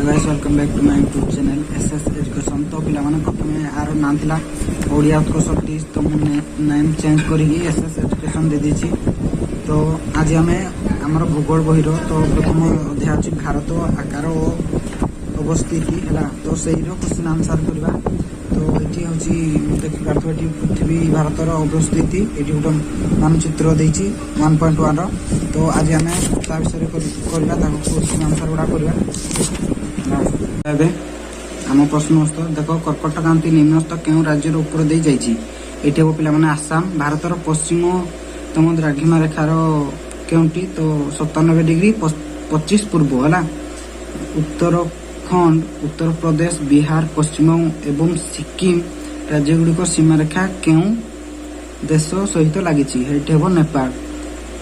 Guys welcome back to my YouTube channel SS education. तो पिला माने प्रथमे आरो नाम थिला ओडिया उत्कर्ष टीच, तो मैं नेम चेंज करिकी एसएस एजुकेशन दे दीची। तो आज हमें हमर भूगोल बहिरो तो प्रथम अध्याय अछि भारत आकार और अवस्थिति हला। तो सेहिरो क्वेश्चन आंसर करबा। तो एठी होची देखि पारतो एठी पृथ्वी भारतर अवस्थिति एठी गोटे मानचित्र देइची 1.1 रो। तो आज हमें ता विषय करबा ताको क्वेश्चन आंसर गुडा करबा। आम प्रश्न देख कर्कटक्रांति निम्नस्थ क्यों राज्य ऊपर दे जाइए। पे आसाम भारतर पश्चिमतम द्राघिमा रेखार क्योंटी तो 97 डिग्री 25 पूर्व है। उत्तराखंड उत्तर प्रदेश बिहार पश्चिम एवं सिक्किम राज्य गुड़िक सीमा रेखा क्यों देश सहित लगी नेपाल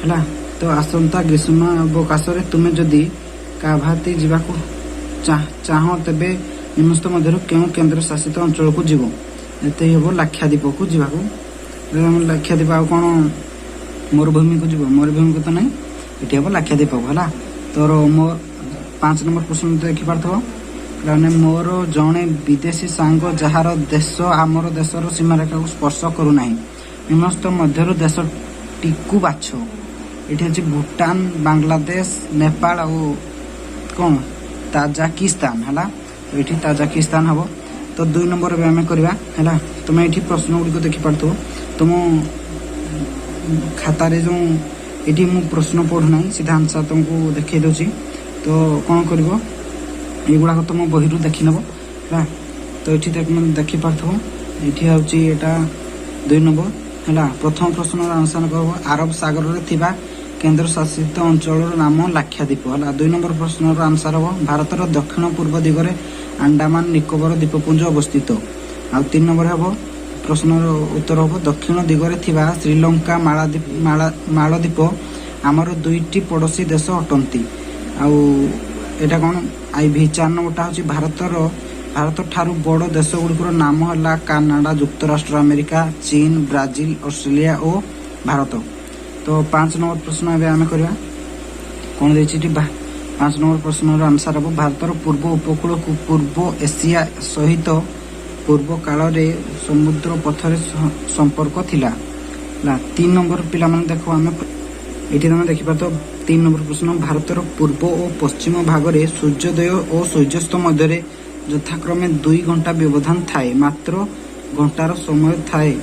है। तो आसंता ग्रीष्म अवकाश तुम्हें जदि काभाती जावाक चाह तेबे निम्नस्थ मध्य क्यों केन्द्र शासित अंचल को जीव ये हम लाक्षाद्वीप को जीवा। लाक्षाद्वीप आ कौन मरुभूमि को जीव, मरुभूमि को तो नहीं, ये हम लाक्षाद्वीप को है। तोर मो 5 नंबर प्रश्न देखी पार्थो मोर जड़े विदेशी सांग जार देश आमर देशर सीमारेखा को स्पर्श करूना निम्नस्थ मध्य देश टीकू बाछ। ये भूटान बांग्लादेश नेपाल और कौन ताजाकिस्तान है। तो ये ताजाकिस्तान हम। तो 2 नंबर आम करवा है। तुम ये प्रश्न गुड़िक देखिपार तुम खातार जो ये मु प्रश्न पढ़ुना सीधा आंसर तुमको देखे दूसरी। तो कौन कर युवा तुम बही देखी नब है। तो ये देखिपार ये हूँ 2 नंबर है। प्रथम प्रश्न आंसर कह आरब सागर में केन्द्र शासित अंचल नाम लाक्षाद्वीप है। 2 नंबर प्रश्न आंसर हम भारतर दक्षिण पूर्व दिगरे अंडमान निकोबर द्वीपपुंज अवस्थित। आ 3 नंबर हम प्रश्न उत्तर हम दक्षिण दिगरे थिबा श्रीलंका मालद्वीप आमर 2टी पड़ोसी देश अटंती। आटा कौन आईभी 4 नंबर हूँ भारत ठारू बड़ देश गुड़िकर नाम है कानाडा युक्तराष्ट्र अमेरिका चीन ब्राजिल ऑस्ट्रेलिया और भारत। तो 5 नंबर प्रश्न आम करवा कौन दे 5 नंबर प्रश्न आंसर हम भारतर पूर्व उपकूल को पूर्व एशिया सहित पूर्व काल रे समुद्र पथरे संपर्क थिला। 3 नंबर पिला माने देखो आम ये तुम देखिपार। तो 3 नंबर प्रश्न भारतर पूर्व और पश्चिम भाग में सूर्योदय और सूर्यास्त मध्य यथाक्रमे 2 घंटा व्यवधान थाए मात्र घंटार समय थाए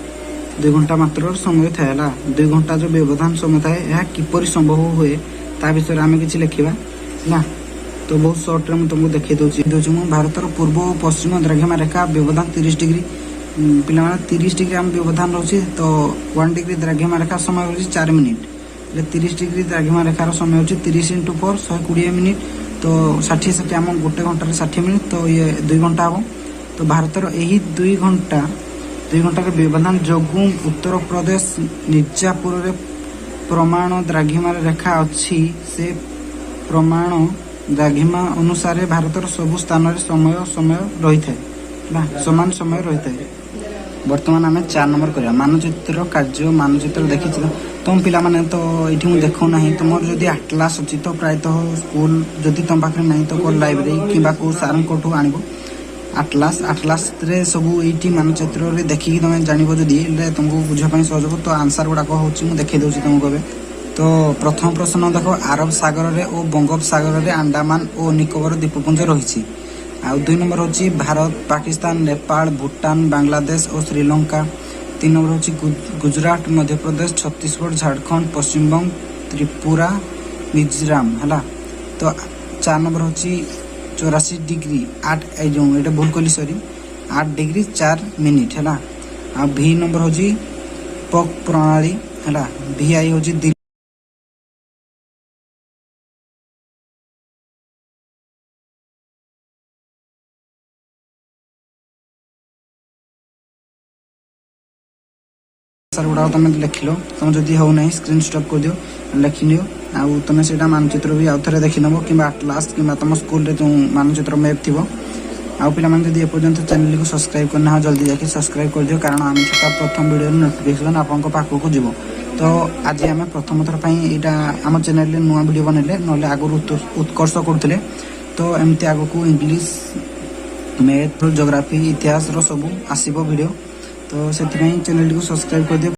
2 घंटा मात्र समय थाए 2 घंटा जो व्यवधान समय थाए यह किपरि संभव हुए ता विषय आम कि लिखा ना। तो बहुत सर्ट रे तुमको देखे दूसरी भारतर पूर्व और पश्चिम द्राघिमा रेखा व्यवधान 30 डिग्री पिला 30 डिग्री आम व्यवधान रही। तो 1 डिग्री द्राघिमा रेखा समय हो 4 मिनिट 30 डिग्री द्राघिमा रेखार समय हो 30 × 4 120 मिनिट। तो 60 आम 1 घंटे 60 मिनिट तो ये 2 घंटा हम। तो भारतर यही 2 घंटा व्यवधान जोगु उत्तर प्रदेश मिर्जापुर रे प्रमाण द्राघिमा रेखा अच्छी से प्रमाण द्राघिमा अनुसार भारतर सबु स्थान समय रही है समान समय रही है। बर्तमान आम 4 नंबर करवा मानचित्र कार्य मानचित्र देखी तुम पिला माने तो ये देखना तुम जदि आटलास अच्छी तो प्रायतः स्कूल जदि तुम पाखे ना तो कोई लाइब्रेरी कि कौ सार कौटू आण आटलास रे सबू ये मानचित्र देखिकी तुम जान जदि तुमको बुझापी सहज हो। तो आंसर गुड़ाक हूँ देखे दूसरी तुमको ए। तो प्रथम प्रश्न देखो आरब सागर रे और बंगोपसागर रे अंडमान और निकोबर द्वीपपुंज रही। 2 नंबर हूँ भारत पाकिस्तान नेपाल भूटान बांग्लादेश और श्रीलंका। 3 नंबर हूँ गुजरात मध्य प्रदेश छत्तीसगढ़ झारखंड पश्चिमबंग त्रिपुरा मिजोराम है। तो 4 नंबर हूँ 84 डिग्री 8 जो ये भूल कली सॉरी 8 डिग्री 4 मिनिट है। आ भी नंबर हूँ पक प्रणाली है। भी आई हूँ दिल्ली गुड़ा तुम लिख लो तुम जदि हो ना स्क्रीन स्टॉप कर दियो लिखि नियो। आउ तुम से मानचित्र भी आउ थे देखी नब कि आटलास कि तुम स्कूल रे जो मानचित्र मैप थी। आउ पे जब एपर्यंत चैनल को सब्सक्राइब करना जल्दी जाके सब्सक्राइब कर दियो कारण आम छटा प्रथम वीडियो नोटिफिकेशन आपन पाखक जीव। तो आज आम प्रथम थर यहाँ आम चैनल नुआ वीडियो बनइले ना आगुरी उत्कर्ष करते तो एमती आग को इंग्लिश मैथ जियोग्राफी इतिहास रो सब आसीबो वीडियो तो से चैनल को सब्सक्राइब कर दियो।